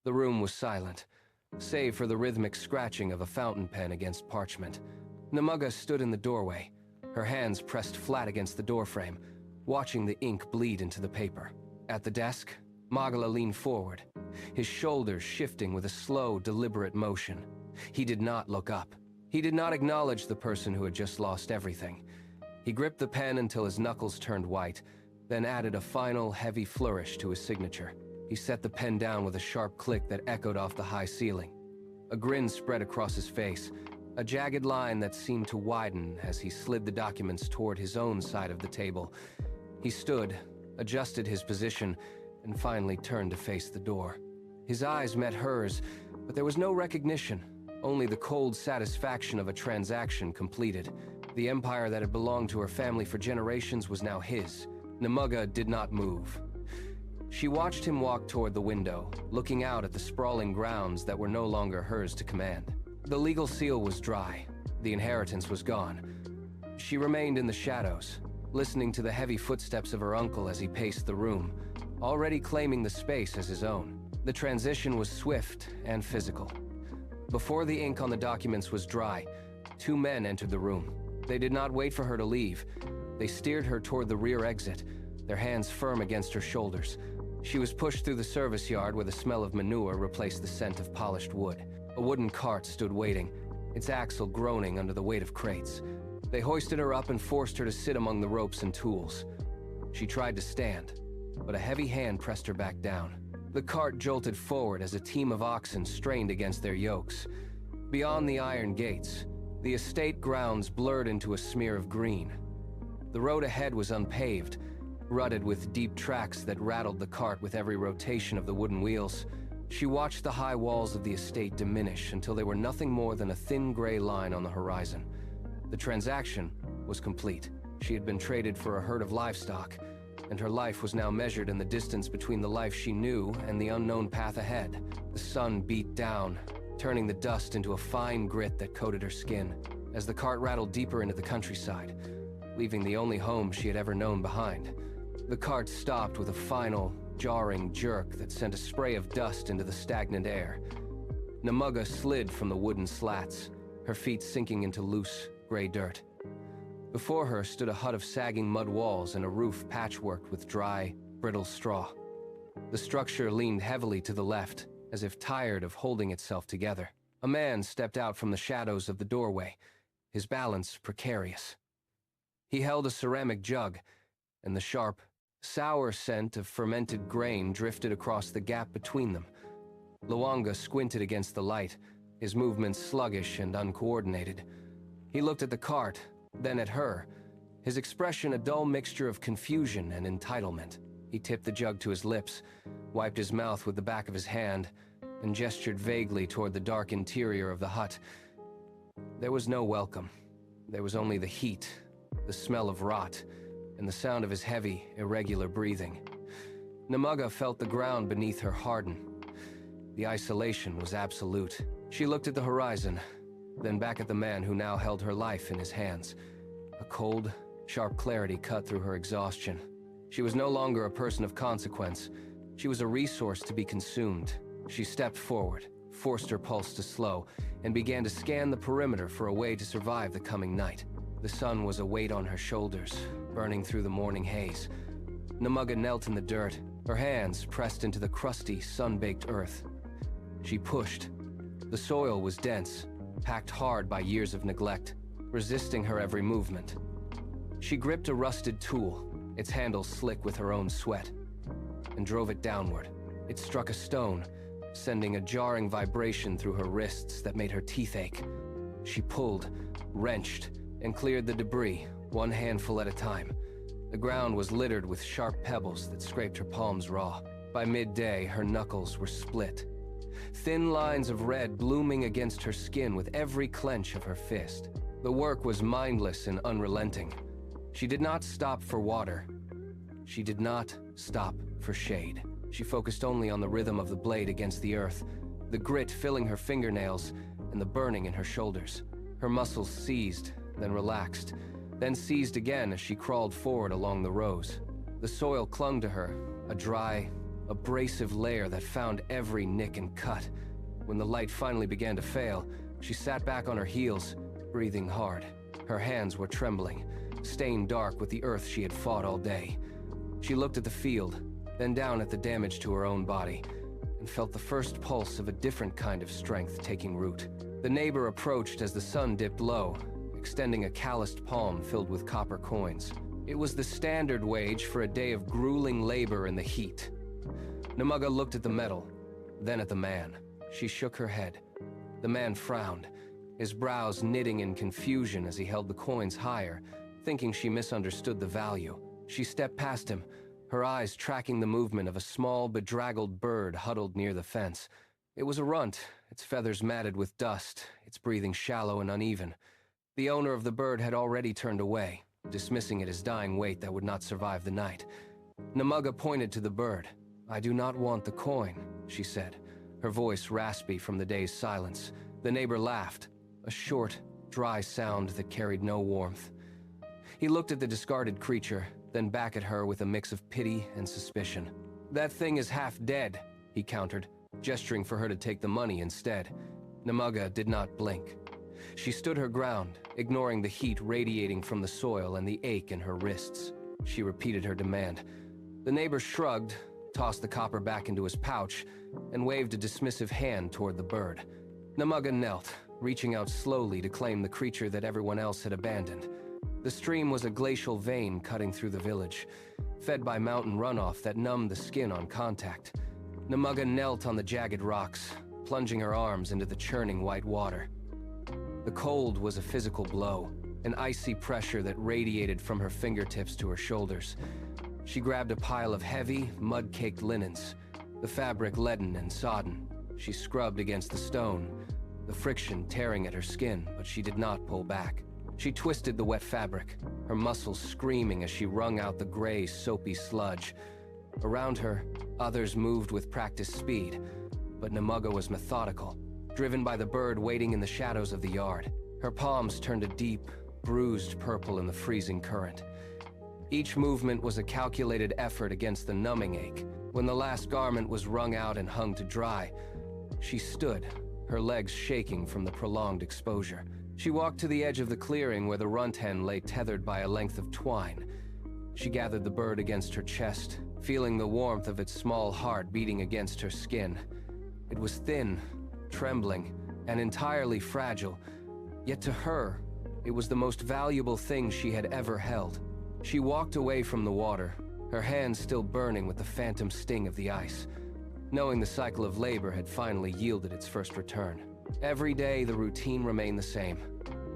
The room was silent, save for the rhythmic scratching of a fountain pen against parchment. Namugga stood in the doorway, her hands pressed flat against the doorframe, watching the ink bleed into the paper. At the desk, Magala leaned forward, his shoulders shifting with a slow, deliberate motion. He did not look up. He did not acknowledge the person who had just lost everything. He gripped the pen until his knuckles turned white, then added a final, heavy flourish to his signature. He set the pen down with a sharp click that echoed off the high ceiling. A grin spread across his face, a jagged line that seemed to widen as he slid the documents toward his own side of the table. He stood, adjusted his position, and finally turned to face the door. His eyes met hers, but there was no recognition, only the cold satisfaction of a transaction completed. The empire that had belonged to her family for generations was now his. Namugga did not move. She watched him walk toward the window, looking out at the sprawling grounds that were no longer hers to command. The legal seal was dry. The inheritance was gone. She remained in the shadows, listening to the heavy footsteps of her uncle as he paced the room, already claiming the space as his own. The transition was swift and physical. Before the ink on the documents was dry, two men entered the room. They did not wait for her to leave. They steered her toward the rear exit, their hands firm against her shoulders. She was pushed through the service yard where the smell of manure replaced the scent of polished wood. A wooden cart stood waiting, its axle groaning under the weight of crates. They hoisted her up and forced her to sit among the ropes and tools. She tried to stand, but a heavy hand pressed her back down. The cart jolted forward as a team of oxen strained against their yokes. Beyond the iron gates, the estate grounds blurred into a smear of green. The road ahead was unpaved, rutted with deep tracks that rattled the cart with every rotation of the wooden wheels. She watched the high walls of the estate diminish until they were nothing more than a thin gray line on the horizon. The transaction was complete. She had been traded for a herd of livestock, and her life was now measured in the distance between the life she knew and the unknown path ahead. The sun beat down, turning the dust into a fine grit that coated her skin, as the cart rattled deeper into the countryside, leaving the only home she had ever known behind. The cart stopped with a final, jarring jerk that sent a spray of dust into the stagnant air. Namugga slid from the wooden slats, her feet sinking into loose, gray dirt. Before her stood a hut of sagging mud walls and a roof patchworked with dry, brittle straw. The structure leaned heavily to the left, as if tired of holding itself together. A man stepped out from the shadows of the doorway, his balance precarious. He held a ceramic jug, and the sharp, sour scent of fermented grain drifted across the gap between them. Luanga squinted against the light, his movements sluggish and uncoordinated. He looked at the cart, then at her, his expression a dull mixture of confusion and entitlement. He tipped the jug to his lips, wiped his mouth with the back of his hand, and gestured vaguely toward the dark interior of the hut. There was no welcome. There was only the heat, the smell of rot, and the sound of his heavy, irregular breathing. Namugga felt the ground beneath her harden. The isolation was absolute. She looked at the horizon, then back at the man who now held her life in his hands. A cold, sharp clarity cut through her exhaustion. She was no longer a person of consequence. She was a resource to be consumed. She stepped forward, forced her pulse to slow, and began to scan the perimeter for a way to survive the coming night. The sun was a weight on her shoulders, burning through the morning haze. Namugga knelt in the dirt, her hands pressed into the crusty, sun-baked earth. She pushed. The soil was dense, packed hard by years of neglect, resisting her every movement. She gripped a rusted tool, its handle slick with her own sweat, and drove it downward. It struck a stone, sending a jarring vibration through her wrists that made her teeth ache. She pulled, wrenched, and cleared the debris, one handful at a time. The ground was littered with sharp pebbles that scraped her palms raw. By midday, her knuckles were split, thin lines of red blooming against her skin with every clench of her fist. The work was mindless and unrelenting. She did not stop for water. She did not stop for shade. She focused only on the rhythm of the blade against the earth, the grit filling her fingernails and the burning in her shoulders. Her muscles seized, then relaxed, then seized again as she crawled forward along the rows. The soil clung to her, a dry, abrasive layer that found every nick and cut. When the light finally began to fail, she sat back on her heels, breathing hard. Her hands were trembling, stained dark with the earth she had fought all day. She looked at the field, then down at the damage to her own body, and felt the first pulse of a different kind of strength taking root. The neighbor approached as the sun dipped low, extending a calloused palm filled with copper coins. It was the standard wage for a day of grueling labor in the heat. Namugga looked at the metal, then at the man. She shook her head. The man frowned, his brows knitting in confusion as he held the coins higher, thinking she misunderstood the value. She stepped past him, her eyes tracking the movement of a small, bedraggled bird huddled near the fence. It was a runt, its feathers matted with dust, its breathing shallow and uneven. The owner of the bird had already turned away, dismissing it as dying weight that would not survive the night. Namugga pointed to the bird. "I do not want the coin," she said, her voice raspy from the day's silence. The neighbor laughed, a short, dry sound that carried no warmth. He looked at the discarded creature, then back at her with a mix of pity and suspicion. "That thing is half dead," he countered, gesturing for her to take the money instead. Namugga did not blink. She stood her ground, ignoring the heat radiating from the soil and the ache in her wrists. She repeated her demand. The neighbor shrugged, tossed the copper back into his pouch, and waved a dismissive hand toward the bird. Namugga knelt, reaching out slowly to claim the creature that everyone else had abandoned. The stream was a glacial vein cutting through the village, fed by mountain runoff that numbed the skin on contact. Namugga knelt on the jagged rocks, plunging her arms into the churning white water. The cold was a physical blow, an icy pressure that radiated from her fingertips to her shoulders. She grabbed a pile of heavy, mud-caked linens, the fabric leaden and sodden. She scrubbed against the stone, the friction tearing at her skin, but she did not pull back. She twisted the wet fabric, her muscles screaming as she wrung out the gray, soapy sludge. Around her, others moved with practiced speed, but Namugga was methodical, driven by the bird waiting in the shadows of the yard. Her palms turned a deep, bruised purple in the freezing current. Each movement was a calculated effort against the numbing ache. When the last garment was wrung out and hung to dry, she stood, her legs shaking from the prolonged exposure. She walked to the edge of the clearing where the runt hen lay tethered by a length of twine. She gathered the bird against her chest, feeling the warmth of its small heart beating against her skin. It was thin, trembling, and entirely fragile, yet to her, it was the most valuable thing she had ever held. She walked away from the water, her hands still burning with the phantom sting of the ice, knowing the cycle of labor had finally yielded its first return. Every day, the routine remained the same.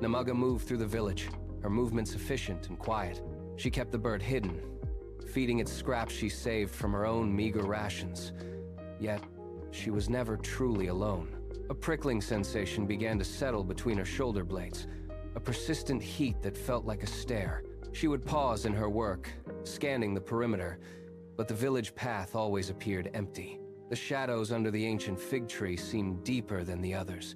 Namugga moved through the village, her movements efficient and quiet. She kept the bird hidden, feeding it scraps she saved from her own meager rations. Yet, she was never truly alone. A prickling sensation began to settle between her shoulder blades, a persistent heat that felt like a stare. She would pause in her work, scanning the perimeter, but the village path always appeared empty. The shadows under the ancient fig tree seemed deeper than the others,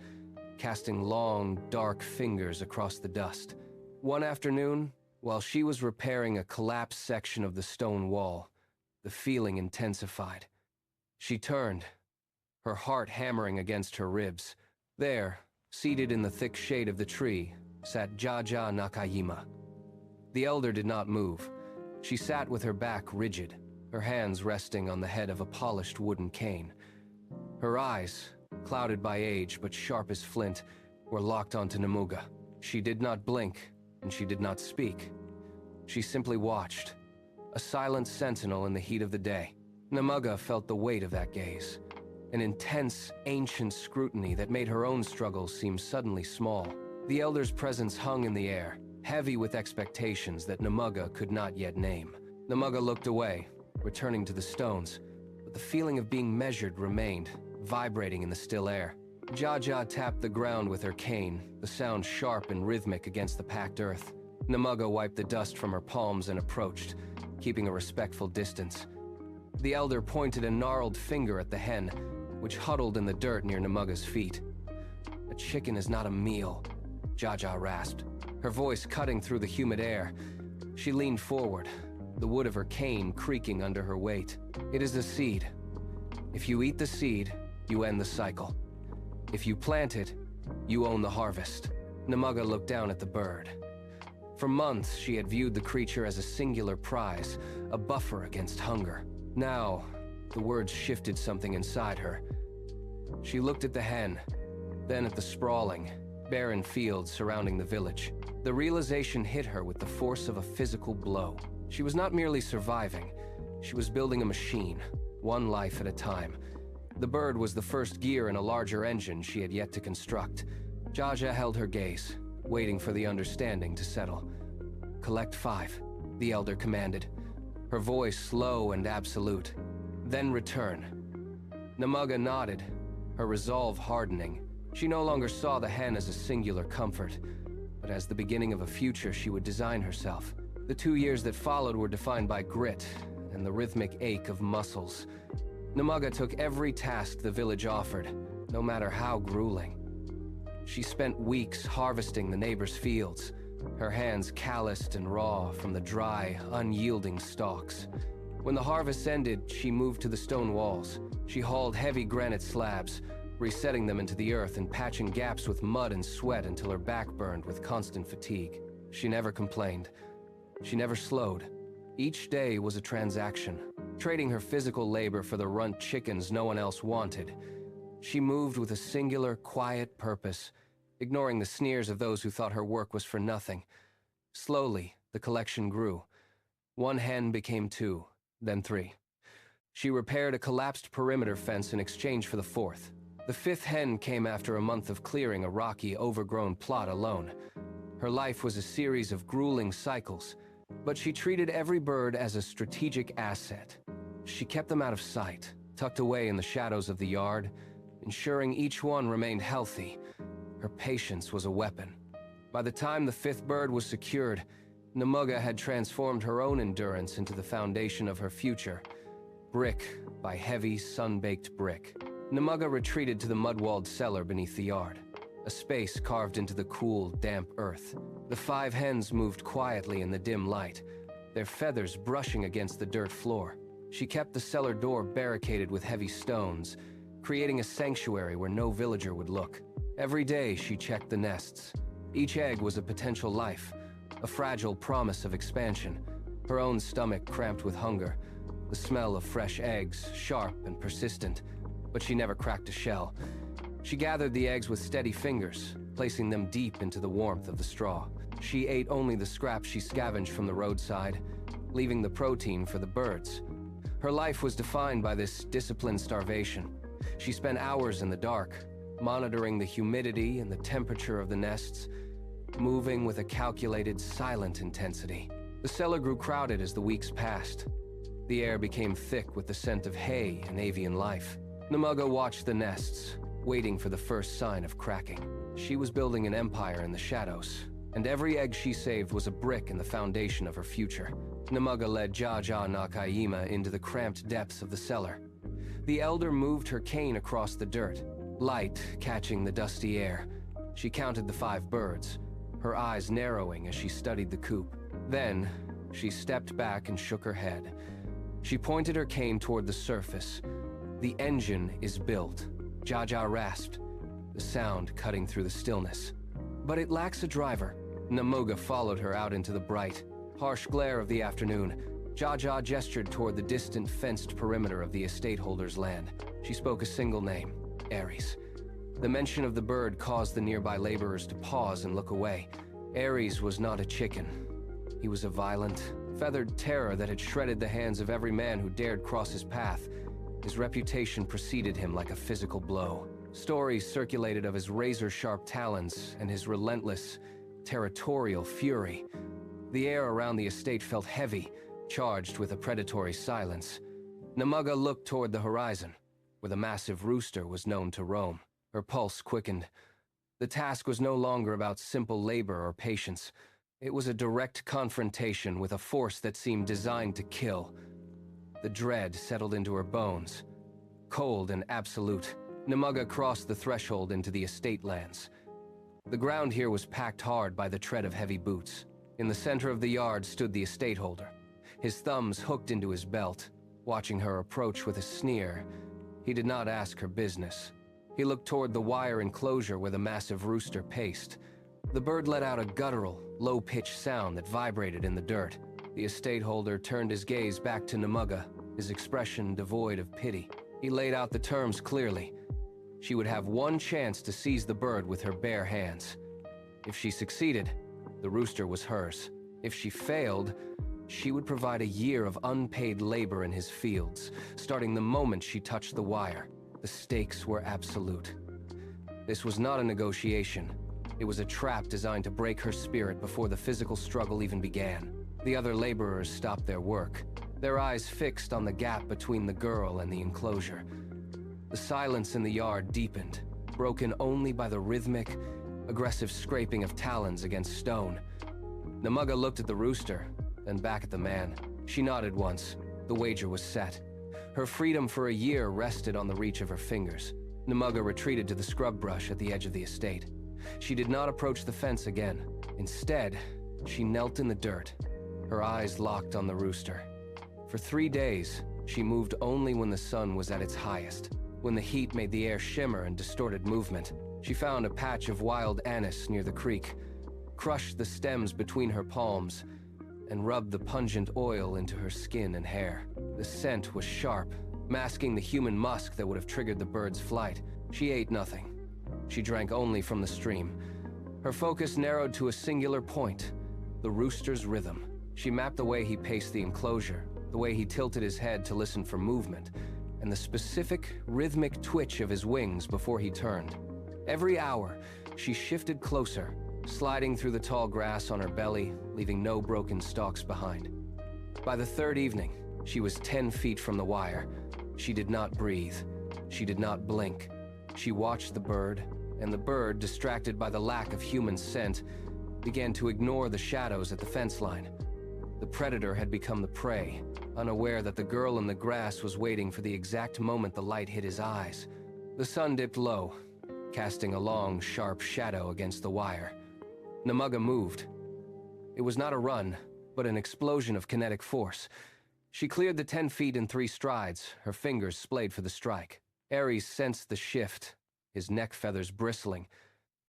casting long, dark fingers across the dust. One afternoon, while she was repairing a collapsed section of the stone wall, the feeling intensified. She turned, her heart hammering against her ribs. There, seated in the thick shade of the tree, sat Jaja Nakayima. The elder did not move. She sat with her back rigid, her hands resting on the head of a polished wooden cane. Her eyes, clouded by age but sharp as flint, were locked onto Namugga. She did not blink, and she did not speak. She simply watched, a silent sentinel in the heat of the day. Namugga felt the weight of that gaze, an intense, ancient scrutiny that made her own struggles seem suddenly small. The elder's presence hung in the air, heavy with expectations that Namugga could not yet name. Namugga looked away, returning to the stones, but the feeling of being measured remained, vibrating in the still air. Jaja tapped the ground with her cane, the sound sharp and rhythmic against the packed earth. Namugga wiped the dust from her palms and approached, keeping a respectful distance. The elder pointed a gnarled finger at the hen, which huddled in the dirt near Namugga's feet. "A chicken is not a meal," Jaja rasped, her voice cutting through the humid air. She leaned forward, the wood of her cane creaking under her weight. "It is a seed, If you eat the seed, you end the cycle. If you plant it, you own the harvest. Namugga looked down at the bird. For months, she had viewed the creature as a singular prize, a buffer against hunger. Now, the words shifted something inside her. She looked at the hen, then at the sprawling, barren fields surrounding the village. The realization hit her with the force of a physical blow. She was not merely surviving, she was building a machine, one life at a time. The bird was the first gear in a larger engine she had yet to construct. Jaja held her gaze, waiting for the understanding to settle. "Collect 5, the elder commanded, her voice slow and absolute. "Then return." Namugga nodded, her resolve hardening. She no longer saw the hen as a singular comfort, but as the beginning of a future she would design herself. The 2 years that followed were defined by grit and the rhythmic ache of muscles. Namugga took every task the village offered, no matter how grueling. She spent weeks harvesting the neighbors' fields, her hands calloused and raw from the dry, unyielding stalks. When the harvest ended, she moved to the stone walls. She hauled heavy granite slabs, resetting them into the earth and patching gaps with mud and sweat until her back burned with constant fatigue. She never complained. She never slowed. Each day was a transaction, trading her physical labor for the runt chickens no one else wanted. She moved with a singular, quiet purpose, ignoring the sneers of those who thought her work was for nothing. Slowly, the collection grew. 1 hen became 2, then 3. She repaired a collapsed perimeter fence in exchange for the 4th. The 5th hen came after a month of clearing a rocky, overgrown plot alone. Her life was a series of grueling cycles, but she treated every bird as a strategic asset. She kept them out of sight, tucked away in the shadows of the yard, ensuring each one remained healthy. Her patience was a weapon. By the time the 5th bird was secured, Namugga had transformed her own endurance into the foundation of her future, brick by heavy, sun-baked brick. Namugga retreated to the mud-walled cellar beneath the yard, a space carved into the cool, damp earth. The 5 hens moved quietly in the dim light, their feathers brushing against the dirt floor. She kept the cellar door barricaded with heavy stones, creating a sanctuary where no villager would look. Every day she checked the nests. Each egg was a potential life, a fragile promise of expansion. Her own stomach cramped with hunger, the smell of fresh eggs sharp and persistent, but she never cracked a shell. She gathered the eggs with steady fingers, placing them deep into the warmth of the straw. She ate only the scraps she scavenged from the roadside, leaving the protein for the birds. Her life was defined by this disciplined starvation. She spent hours in the dark, monitoring the humidity and the temperature of the nests, moving with a calculated, silent intensity. The cellar grew crowded as the weeks passed. The air became thick with the scent of hay and avian life. Namugga watched the nests, waiting for the first sign of cracking. She was building an empire in the shadows, and every egg she saved was a brick in the foundation of her future. Namugga led Jaja Nakayima into the cramped depths of the cellar. The elder moved her cane across the dirt, light catching the dusty air. She counted the 5 birds, her eyes narrowing as she studied the coop. Then, she stepped back and shook her head. She pointed her cane toward the surface. "The engine is built," Jaja rasped, the sound cutting through the stillness. "But it lacks a driver." Namugga followed her out into the bright, harsh glare of the afternoon. Jaja gestured toward the distant fenced perimeter of the estate holder's land. She spoke a single name, Ares. The mention of the bird caused the nearby laborers to pause and look away. Ares was not a chicken. He was a violent, feathered terror that had shredded the hands of every man who dared cross his path. His reputation preceded him like a physical blow. Stories circulated of his razor-sharp talons and his relentless, territorial fury. The air around the estate felt heavy, charged with a predatory silence. Namugga looked toward the horizon, where the massive rooster was known to roam. Her pulse quickened. The task was no longer about simple labor or patience. It was a direct confrontation with a force that seemed designed to kill. The dread settled into her bones. Cold and absolute, Namugga crossed the threshold into the estate lands. The ground here was packed hard by the tread of heavy boots. In the center of the yard stood the estate holder, his thumbs hooked into his belt. Watching her approach with a sneer, He did not ask her business. He looked toward the wire enclosure where the massive rooster paced. The bird let out a guttural, low-pitched sound that vibrated in the dirt. The estate holder turned his gaze back to Namugga, his expression devoid of pity. He laid out the terms clearly. She would have one chance to seize the bird with her bare hands. If she succeeded, the rooster was hers. If she failed, she would provide a year of unpaid labor in his fields, starting the moment she touched the wire. The stakes were absolute. This was not a negotiation. It was a trap designed to break her spirit before the physical struggle even began. The other laborers stopped their work, their eyes fixed on the gap between the girl and the enclosure. The silence in the yard deepened, broken only by the rhythmic, aggressive scraping of talons against stone. Namugga looked at the rooster, then back at the man. She nodded once. The wager was set. Her freedom for a year rested on the reach of her fingers. Namugga retreated to the scrub brush at the edge of the estate. She did not approach the fence again. Instead, she knelt in the dirt, her eyes locked on the rooster. For 3 days, she moved only when the sun was at its highest, when the heat made the air shimmer and distorted movement. She found a patch of wild anise near the creek, crushed the stems between her palms, and rubbed the pungent oil into her skin and hair. The scent was sharp, masking the human musk that would have triggered the bird's flight. She ate nothing. She drank only from the stream. Her focus narrowed to a singular point, the rooster's rhythm. She mapped the way he paced the enclosure, the way he tilted his head to listen for movement, and the specific, rhythmic twitch of his wings before he turned. Every hour, she shifted closer, sliding through the tall grass on her belly, leaving no broken stalks behind. By the third evening, she was 10 feet from the wire. She did not breathe. She did not blink. She watched the bird, and the bird, distracted by the lack of human scent, began to ignore the shadows at the fence line. The predator had become the prey, unaware that the girl in the grass was waiting for the exact moment the light hit his eyes. The sun dipped low, casting a long, sharp shadow against the wire. Namugga moved. It was not a run, but an explosion of kinetic force. She cleared the 10 feet in 3 strides, her fingers splayed for the strike. Ares sensed the shift, his neck feathers bristling,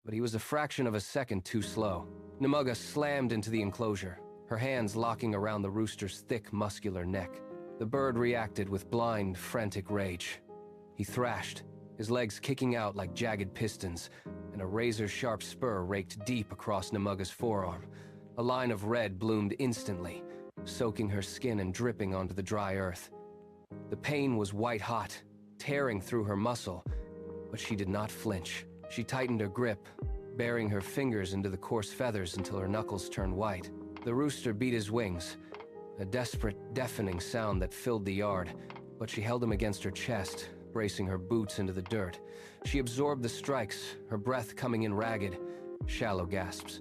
but he was a fraction of a second too slow. Namugga slammed into the enclosure, her hands locking around the rooster's thick, muscular neck. The bird reacted with blind, frantic rage. He thrashed, his legs kicking out like jagged pistons, and a razor-sharp spur raked deep across Namugga's forearm. A line of red bloomed instantly, soaking her skin and dripping onto the dry earth. The pain was white-hot, tearing through her muscle, but she did not flinch. She tightened her grip, burying her fingers into the coarse feathers until her knuckles turned white. The rooster beat his wings, a desperate, deafening sound that filled the yard, but she held him against her chest, bracing her boots into the dirt. She absorbed the strikes, her breath coming in ragged, shallow gasps.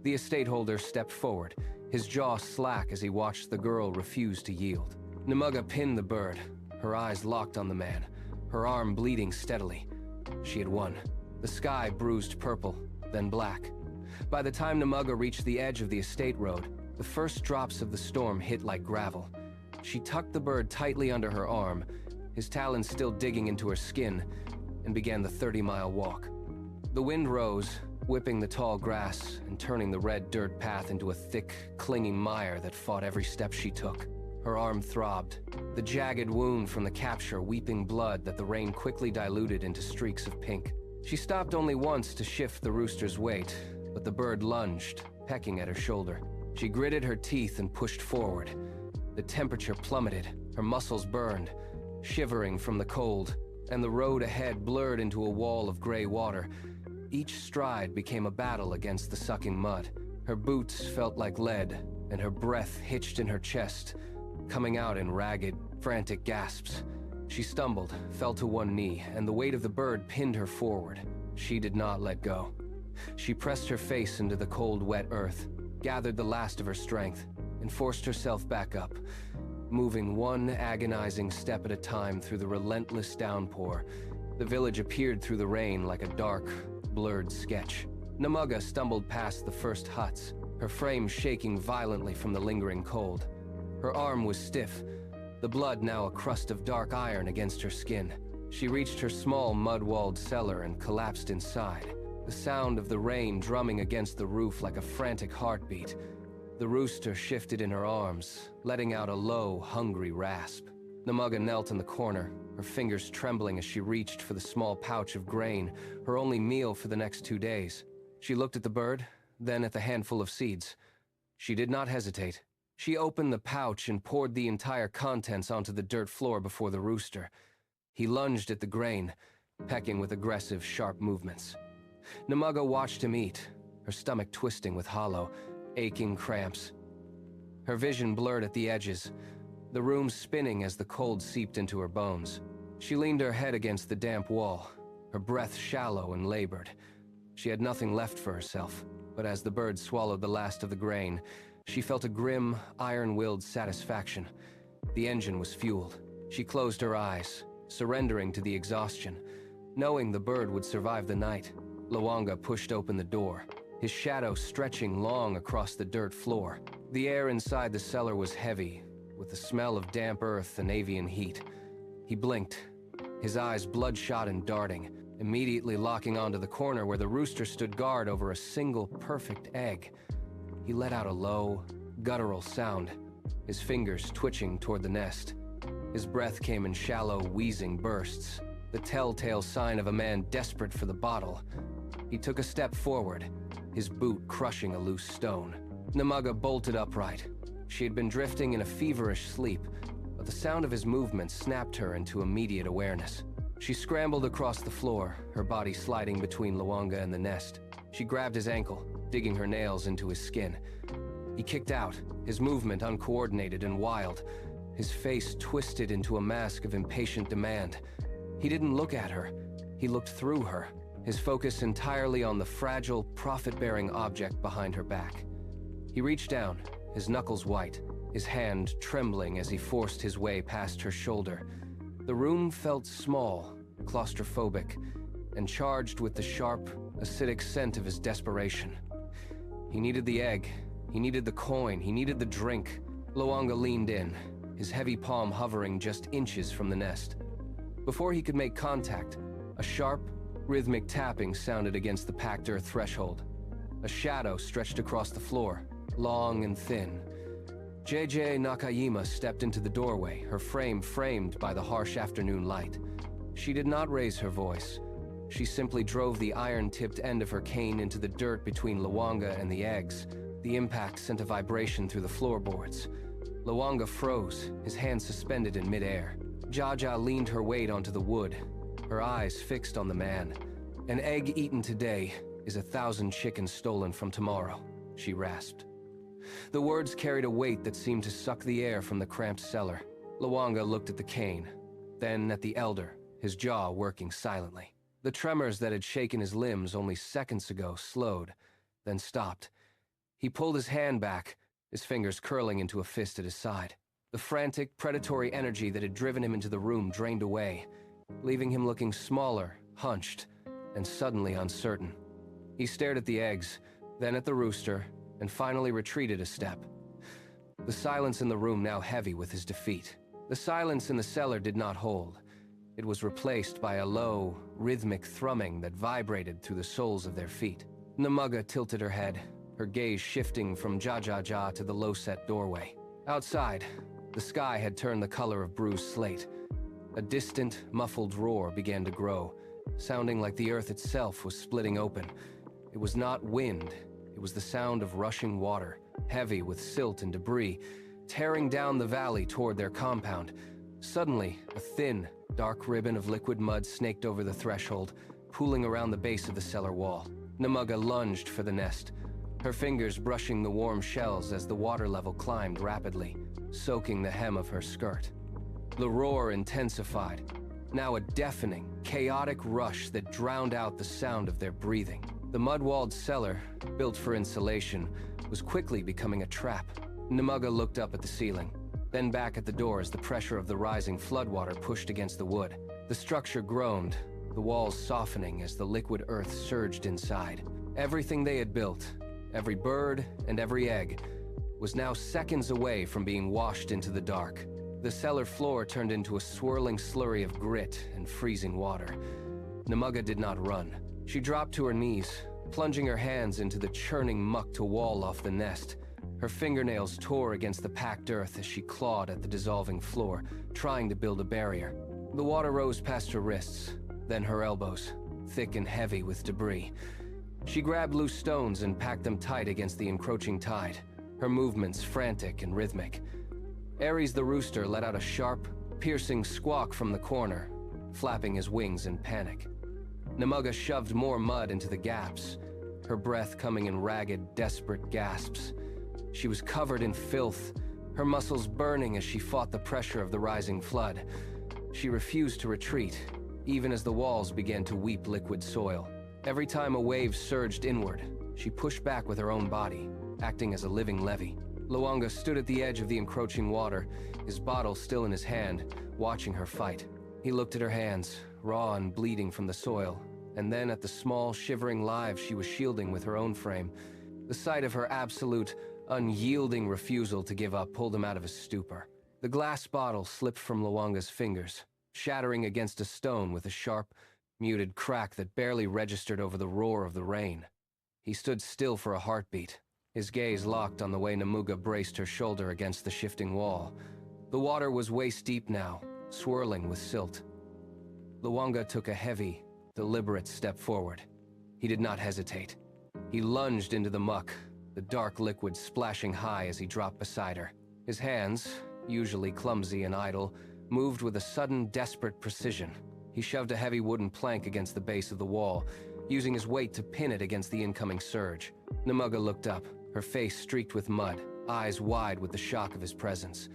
The estate holder stepped forward, his jaw slack as he watched the girl refuse to yield. Namugga pinned the bird, her eyes locked on the man, her arm bleeding steadily. She had won. The sky bruised purple, then black. By the time Namugga reached the edge of the estate road, the first drops of the storm hit like gravel. She tucked the bird tightly under her arm, his talons still digging into her skin, and began the 30-mile walk. The wind rose, whipping the tall grass and turning the red dirt path into a thick, clinging mire that fought every step she took. Her arm throbbed, the jagged wound from the capture weeping blood that the rain quickly diluted into streaks of pink. She stopped only once to shift the rooster's weight, but the bird lunged, pecking at her shoulder. She gritted her teeth and pushed forward. The temperature plummeted, her muscles burned, shivering from the cold, and the road ahead blurred into a wall of gray water. Each stride became a battle against the sucking mud. Her boots felt like lead, and her breath hitched in her chest, coming out in ragged, frantic gasps. She stumbled, fell to one knee, and the weight of the bird pinned her forward. She did not let go. She pressed her face into the cold, wet earth, gathered the last of her strength, and forced herself back up, moving one agonizing step at a time through the relentless downpour. The village appeared through the rain like a dark, blurred sketch. Namugga stumbled past the first huts, her frame shaking violently from the lingering cold. Her arm was stiff, the blood now a crust of dark iron against her skin. She reached her small mud-walled cellar and collapsed inside, the sound of the rain drumming against the roof like a frantic heartbeat. The rooster shifted in her arms, letting out a low, hungry rasp. Namugga knelt in the corner, her fingers trembling as she reached for the small pouch of grain, her only meal for the next 2 days. She looked at the bird, then at the handful of seeds. She did not hesitate. She opened the pouch and poured the entire contents onto the dirt floor before the rooster. He lunged at the grain, pecking with aggressive, sharp movements. Namugga watched him eat, her stomach twisting with hollow, aching cramps. Her vision blurred at the edges, the room spinning as the cold seeped into her bones. She leaned her head against the damp wall, her breath shallow and labored. She had nothing left for herself, but as the bird swallowed the last of the grain, she felt a grim, iron-willed satisfaction. The engine was fueled. She closed her eyes, surrendering to the exhaustion, knowing the bird would survive the night. Luanga pushed open the door, his shadow stretching long across the dirt floor. The air inside the cellar was heavy, with the smell of damp earth and avian heat. He blinked, his eyes bloodshot and darting, immediately locking onto the corner where the rooster stood guard over a single perfect egg. He let out a low, guttural sound, his fingers twitching toward the nest. His breath came in shallow, wheezing bursts, the telltale sign of a man desperate for the bottle. He took a step forward, his boot crushing a loose stone. Namugga bolted upright. She had been drifting in a feverish sleep, but the sound of his movements snapped her into immediate awareness. She scrambled across the floor, her body sliding between Luanga and the nest. She grabbed his ankle, digging her nails into his skin. He kicked out, his movement uncoordinated and wild, his face twisted into a mask of impatient demand. He didn't look at her, he looked through her, his focus entirely on the fragile, profit-bearing object behind her back. He reached down, his knuckles white, his hand trembling as he forced his way past her shoulder. The room felt small, claustrophobic, and charged with the sharp, acidic scent of his desperation. He needed the egg, he needed the coin, he needed the drink. Luanga leaned in, his heavy palm hovering just inches from the nest. Before he could make contact, a sharp, rhythmic tapping sounded against the packed earth threshold. A shadow stretched across the floor, long and thin. JJ Nakayima stepped into the doorway, her frame framed by the harsh afternoon light. She did not raise her voice. She simply drove the iron-tipped end of her cane into the dirt between Luanga and the eggs. The impact sent a vibration through the floorboards. Luanga froze, his hands suspended in midair. Jaja leaned her weight onto the wood, her eyes fixed on the man. "An egg eaten today is 1,000 chickens stolen from tomorrow," she rasped. The words carried a weight that seemed to suck the air from the cramped cellar. Luanga looked at the cane, then at the elder, his jaw working silently. The tremors that had shaken his limbs only seconds ago slowed, then stopped. He pulled his hand back, his fingers curling into a fist at his side. The frantic, predatory energy that had driven him into the room drained away, leaving him looking smaller, hunched, and suddenly uncertain. He stared at the eggs, then at the rooster, and finally retreated a step. The silence in the room now heavy with his defeat. The silence in the cellar did not hold. It was replaced by a low, rhythmic thrumming that vibrated through the soles of their feet. Namugga tilted her head, her gaze shifting from Jaja to the low-set doorway. Outside, the sky had turned the color of bruised slate. A distant, muffled roar began to grow, sounding like the earth itself was splitting open. It was not wind, it was the sound of rushing water, heavy with silt and debris, tearing down the valley toward their compound. Suddenly, a thin, dark ribbon of liquid mud snaked over the threshold, pooling around the base of the cellar wall. Namugga lunged for the nest, her fingers brushing the warm shells as the water level climbed rapidly, soaking the hem of her skirt. The roar intensified, now a deafening, chaotic rush that drowned out the sound of their breathing. The mud-walled cellar, built for insulation, was quickly becoming a trap. Namugga looked up at the ceiling, then back at the door as the pressure of the rising floodwater pushed against the wood. The structure groaned, the walls softening as the liquid earth surged inside. Everything they had built, every bird and every egg, was now seconds away from being washed into the dark. The cellar floor turned into a swirling slurry of grit and freezing water. Namugga did not run. She dropped to her knees, plunging her hands into the churning muck to wall off the nest. Her fingernails tore against the packed earth as she clawed at the dissolving floor, trying to build a barrier. The water rose past her wrists, then her elbows, thick and heavy with debris. She grabbed loose stones and packed them tight against the encroaching tide, her movements frantic and rhythmic. Aries the rooster let out a sharp, piercing squawk from the corner, flapping his wings in panic. Namugga shoved more mud into the gaps, her breath coming in ragged, desperate gasps. She was covered in filth, her muscles burning as she fought the pressure of the rising flood. She refused to retreat, even as the walls began to weep liquid soil. Every time a wave surged inward, she pushed back with her own body, acting as a living levee. Namugga stood at the edge of the encroaching water, his bottle still in his hand, watching her fight. He looked at her hands, raw and bleeding from the soil, and then at the small, shivering lives she was shielding with her own frame. The sight of her absolute, unyielding refusal to give up pulled him out of his stupor. The glass bottle slipped from Namugga's fingers, shattering against a stone with a sharp, muted crack that barely registered over the roar of the rain. He stood still for a heartbeat, his gaze locked on the way Namugga braced her shoulder against the shifting wall. The water was waist-deep now, swirling with silt. Namugga took a heavy, deliberate step forward. He did not hesitate. He lunged into the muck, the dark liquid splashing high as he dropped beside her. His hands, usually clumsy and idle, moved with a sudden, desperate precision. He shoved a heavy wooden plank against the base of the wall, using his weight to pin it against the incoming surge. Namugga looked up, her face streaked with mud, eyes wide with the shock of his presence.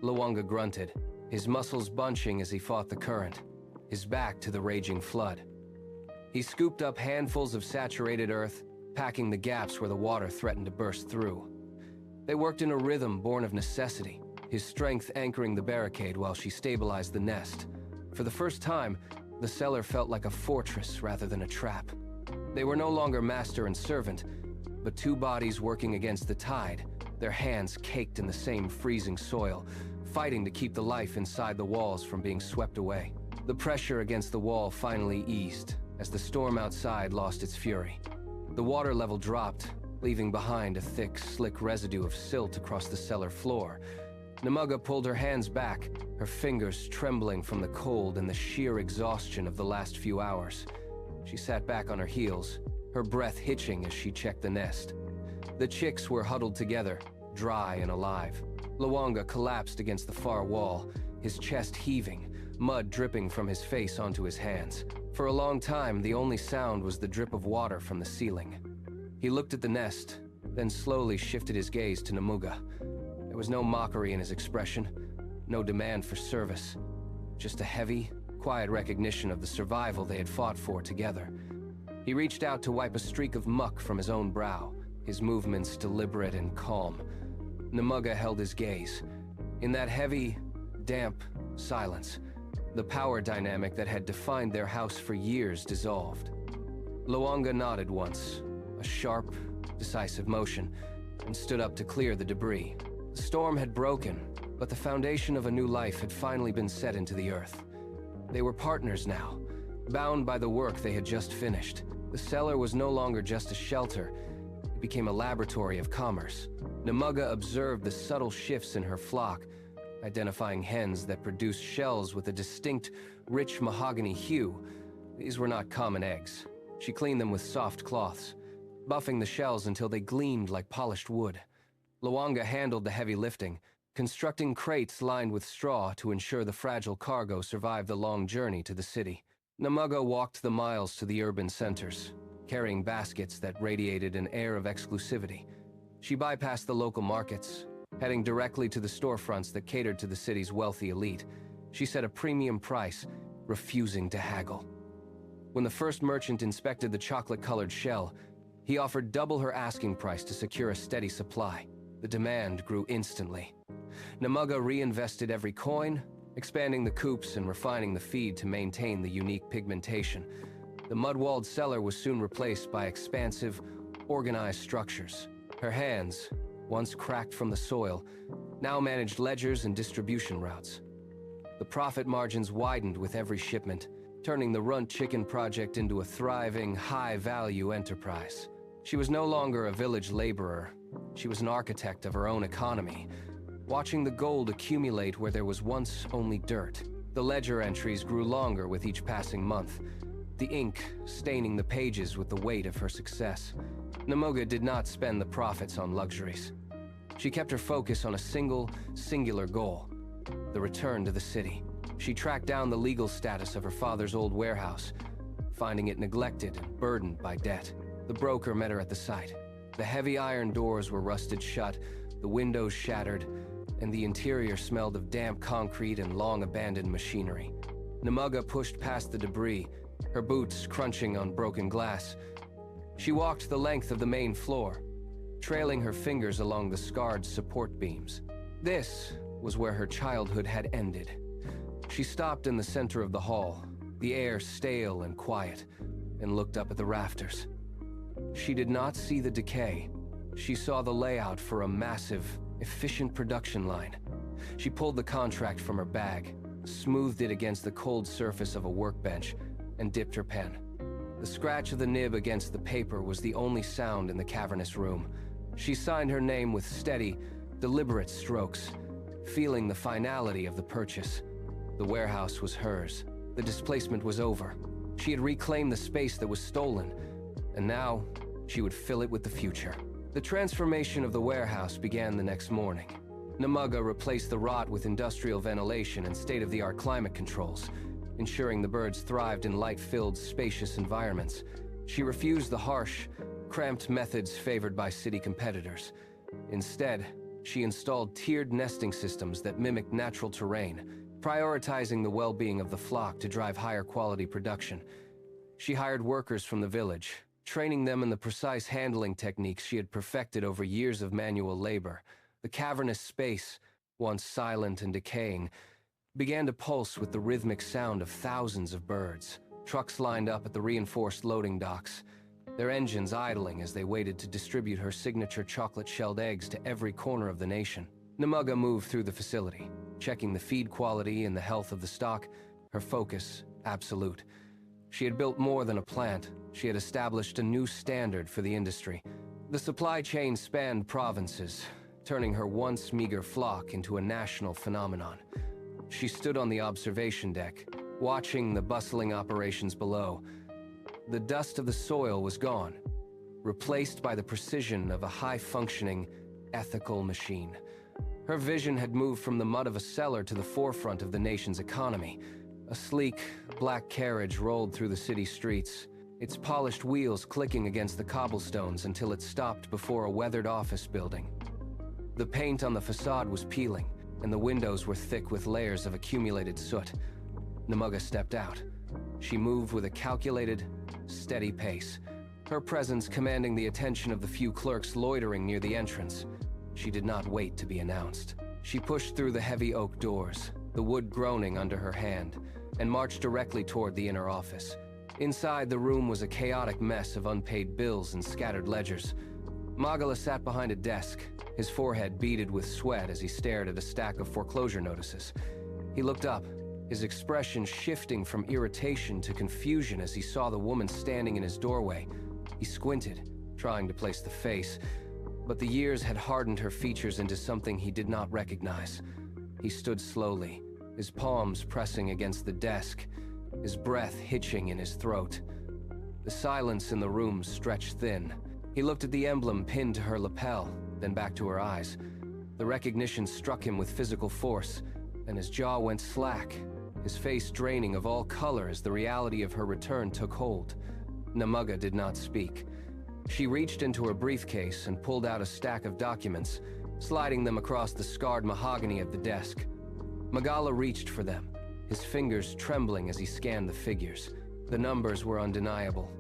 Namugga grunted, his muscles bunching as he fought the current, his back to the raging flood. He scooped up handfuls of saturated earth, packing the gaps where the water threatened to burst through. They worked in a rhythm born of necessity, his strength anchoring the barricade while she stabilized the nest. For the first time, the cellar felt like a fortress rather than a trap. They were no longer master and servant, but two bodies working against the tide, their hands caked in the same freezing soil, fighting to keep the life inside the walls from being swept away. The pressure against the wall finally eased, as the storm outside lost its fury. The water level dropped, leaving behind a thick, slick residue of silt across the cellar floor. Namugga pulled her hands back, her fingers trembling from the cold and the sheer exhaustion of the last few hours. She sat back on her heels, her breath hitching as she checked the nest. The chicks were huddled together, dry and alive. Namugga collapsed against the far wall, his chest heaving, mud dripping from his face onto his hands. For a long time, the only sound was the drip of water from the ceiling. He looked at the nest, then slowly shifted his gaze to Namugga. There was no mockery in his expression, no demand for service, just a heavy, quiet recognition of the survival they had fought for together. He reached out to wipe a streak of muck from his own brow, his movements deliberate and calm. Namugga held his gaze. In that heavy, damp silence, the power dynamic that had defined their house for years dissolved. Namugga nodded once, a sharp, decisive motion, and stood up to clear the debris. The storm had broken, but the foundation of a new life had finally been set into the earth. They were partners now, bound by the work they had just finished. The cellar was no longer just a shelter, it became a laboratory of commerce. Namugga observed the subtle shifts in her flock, identifying hens that produced shells with a distinct, rich mahogany hue. These were not common eggs. She cleaned them with soft cloths, buffing the shells until they gleamed like polished wood. Namugga handled the heavy lifting, constructing crates lined with straw to ensure the fragile cargo survived the long journey to the city. Namugga walked the miles to the urban centers, carrying baskets that radiated an air of exclusivity. She bypassed the local markets, heading directly to the storefronts that catered to the city's wealthy elite. She set a premium price, refusing to haggle. When the first merchant inspected the chocolate-colored shell, he offered double her asking price to secure a steady supply. The demand grew instantly. Namugga reinvested every coin, expanding the coops and refining the feed to maintain the unique pigmentation. The mud-walled cellar was soon replaced by expansive, organized structures. Her hands, once cracked from the soil, now managed ledgers and distribution routes. The profit margins widened with every shipment, turning the Runt chicken project into a thriving, high-value enterprise. She was no longer a village laborer. She was an architect of her own economy, watching the gold accumulate where there was once only dirt. The ledger entries grew longer with each passing month, the ink staining the pages with the weight of her success. Namugga did not spend the profits on luxuries. She kept her focus on a singular goal: the return to the city. She tracked down the legal status of her father's old warehouse, finding it neglected and burdened by debt. The broker met her at the site. The heavy iron doors were rusted shut, the windows shattered, and the interior smelled of damp concrete and long-abandoned machinery. Namugga pushed past the debris, her boots crunching on broken glass. She walked the length of the main floor, trailing her fingers along the scarred support beams. This was where her childhood had ended. She stopped in the center of the hall, the air stale and quiet, and looked up at the rafters. She did not see the decay. She saw the layout for a massive, efficient production line. She pulled the contract from her bag, smoothed it against the cold surface of a workbench, and dipped her pen. The scratch of the nib against the paper was the only sound in the cavernous room. She signed her name with steady, deliberate strokes, feeling the finality of the purchase. The warehouse was hers. The displacement was over. She had reclaimed the space that was stolen, and now she would fill it with the future. The transformation of the warehouse began the next morning. Namugga replaced the rot with industrial ventilation and state-of-the-art climate controls, ensuring the birds thrived in light-filled, spacious environments. She refused the harsh, cramped methods favored by city competitors. Instead, she installed tiered nesting systems that mimicked natural terrain, prioritizing the well-being of the flock to drive higher quality production. She hired workers from the village, training them in the precise handling techniques she had perfected over years of manual labor. The cavernous space, once silent and decaying, began to pulse with the rhythmic sound of thousands of birds. Trucks lined up at the reinforced loading docks, their engines idling as they waited to distribute her signature chocolate-shelled eggs to every corner of the nation. Namugga moved through the facility, checking the feed quality and the health of the stock, her focus absolute. She had built more than a plant. She had established a new standard for the industry. The supply chain spanned provinces, turning her once meager flock into a national phenomenon. She stood on the observation deck, watching the bustling operations below. The dust of the soil was gone, replaced by the precision of a high-functioning, ethical machine. Her vision had moved from the mud of a cellar to the forefront of the nation's economy. A sleek, black carriage rolled through the city streets, its polished wheels clicking against the cobblestones until it stopped before a weathered office building. The paint on the facade was peeling, and the windows were thick with layers of accumulated soot. Namugga stepped out. She moved with a calculated, steady pace, her presence commanding the attention of the few clerks loitering near the entrance. She did not wait to be announced. She pushed through the heavy oak doors, the wood groaning under her hand, and marched directly toward the inner office. Inside, the room was a chaotic mess of unpaid bills and scattered ledgers. Magala sat behind a desk, his forehead beaded with sweat as he stared at a stack of foreclosure notices. He looked up, his expression shifting from irritation to confusion as he saw the woman standing in his doorway. He squinted, trying to place the face, but the years had hardened her features into something he did not recognize. He stood slowly, his palms pressing against the desk, his breath hitching in his throat. The silence in the room stretched thin. He looked at the emblem pinned to her lapel, then back to her eyes. The recognition struck him with physical force, and his jaw went slack, his face draining of all color as the reality of her return took hold. Namugga did not speak. She reached into her briefcase and pulled out a stack of documents, sliding them across the scarred mahogany of the desk. Magala reached for them, his fingers trembling as he scanned the figures. The numbers were undeniable.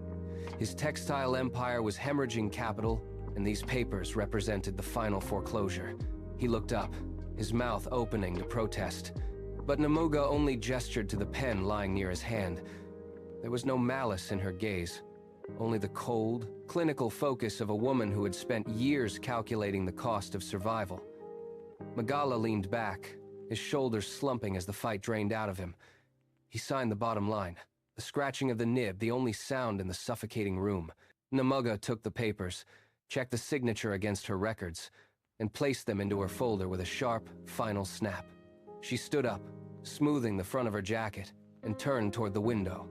His textile empire was hemorrhaging capital, and these papers represented the final foreclosure. He looked up, his mouth opening to protest, but Namugga only gestured to the pen lying near his hand. There was no malice in her gaze, only the cold, clinical focus of a woman who had spent years calculating the cost of survival. Magala leaned back, his shoulders slumping as the fight drained out of him. He signed the bottom line, the scratching of the nib, the only sound in the suffocating room. Namugga took the papers, checked the signature against her records, and placed them into her folder with a sharp, final snap. She stood up, smoothing the front of her jacket, and turned toward the window.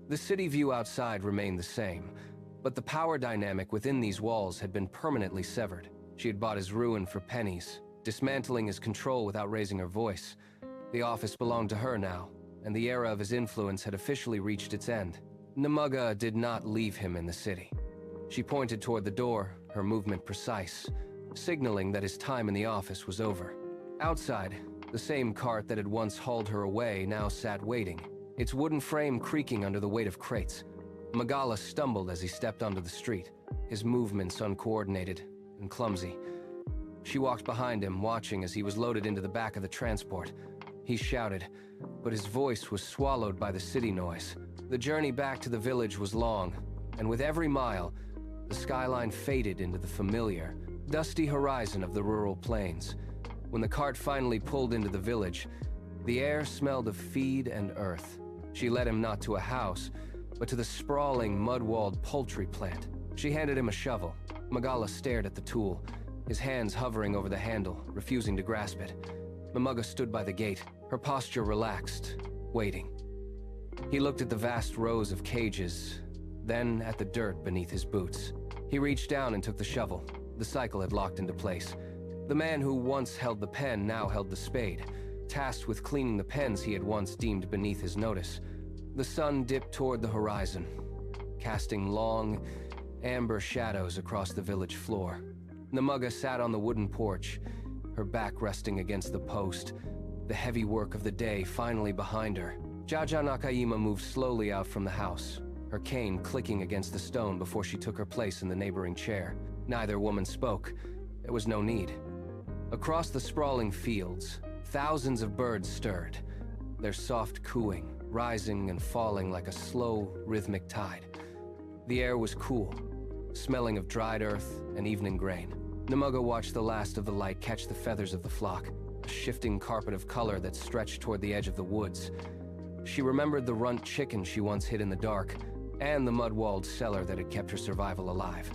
The city view outside remained the same, but the power dynamic within these walls had been permanently severed. She had bought his ruin for pennies, dismantling his control without raising her voice. The office belonged to her now, and the era of his influence had officially reached its end. Namugga did not leave him in the city. She pointed toward the door, her movement precise, signaling that his time in the office was over. Outside, the same cart that had once hauled her away now sat waiting, its wooden frame creaking under the weight of crates. Magala stumbled as he stepped onto the street, his movements uncoordinated and clumsy. She walked behind him, watching as he was loaded into the back of the transport. He shouted, but his voice was swallowed by the city noise. The journey back to the village was long, and with every mile, the skyline faded into the familiar, dusty horizon of the rural plains. When the cart finally pulled into the village, the air smelled of feed and earth. She led him not to a house, but to the sprawling, mud-walled poultry plant. She handed him a shovel. Magala stared at the tool, his hands hovering over the handle, refusing to grasp it. Namugga stood by the gate, her posture relaxed, waiting. He looked at the vast rows of cages, then at the dirt beneath his boots. He reached down and took the shovel. The cycle had locked into place. The man who once held the pen now held the spade, tasked with cleaning the pens he had once deemed beneath his notice. The sun dipped toward the horizon, casting long, amber shadows across the village floor. Namugga sat on the wooden porch, her back resting against the post, the heavy work of the day finally behind her. Jaja Nakayima moved slowly out from the house, her cane clicking against the stone before she took her place in the neighboring chair. Neither woman spoke. There was no need. Across the sprawling fields, thousands of birds stirred, their soft cooing rising and falling like a slow, rhythmic tide. The air was cool, smelling of dried earth and evening grain. Namugga watched the last of the light catch the feathers of the flock, a shifting carpet of color that stretched toward the edge of the woods. She remembered the runt chicken she once hid in the dark, and the mud-walled cellar that had kept her survival alive.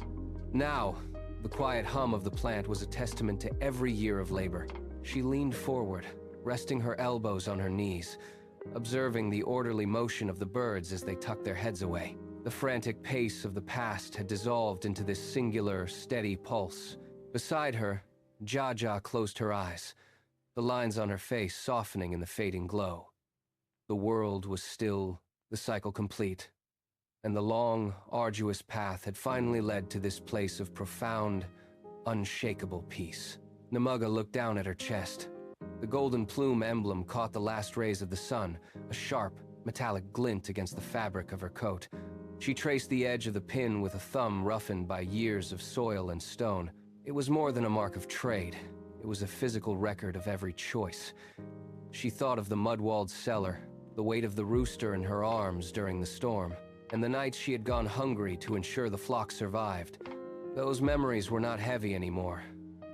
Now, the quiet hum of the plant was a testament to every year of labor. She leaned forward, resting her elbows on her knees, observing the orderly motion of the birds as they tucked their heads away. The frantic pace of the past had dissolved into this singular, steady pulse. Beside her, Jaja closed her eyes, the lines on her face softening in the fading glow. The world was still, the cycle complete, and the long, arduous path had finally led to this place of profound, unshakable peace. Namugga looked down at her chest. The golden plume emblem caught the last rays of the sun, a sharp, metallic glint against the fabric of her coat. She traced the edge of the pin with a thumb roughened by years of soil and stone. It was more than a mark of trade. It was a physical record of every choice. She thought of the mud-walled cellar, the weight of the rooster in her arms during the storm, and the nights she had gone hungry to ensure the flock survived. Those memories were not heavy anymore.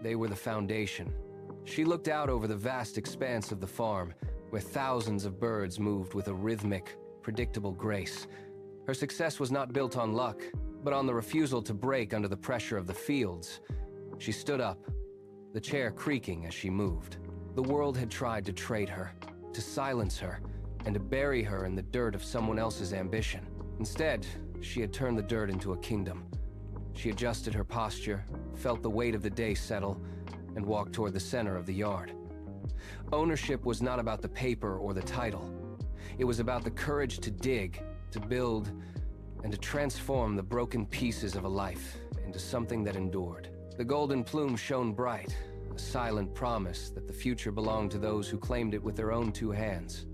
They were the foundation. She looked out over the vast expanse of the farm, where thousands of birds moved with a rhythmic, predictable grace. Her success was not built on luck, but on the refusal to break under the pressure of the fields. She stood up, the chair creaking as she moved. The world had tried to trade her, to silence her, and to bury her in the dirt of someone else's ambition. Instead, she had turned the dirt into a kingdom. She adjusted her posture, felt the weight of the day settle, and walked toward the center of the yard. Ownership was not about the paper or the title. It was about the courage to dig, to build, and to transform the broken pieces of a life into something that endured. The golden plume shone bright, a silent promise that the future belonged to those who claimed it with their own two hands.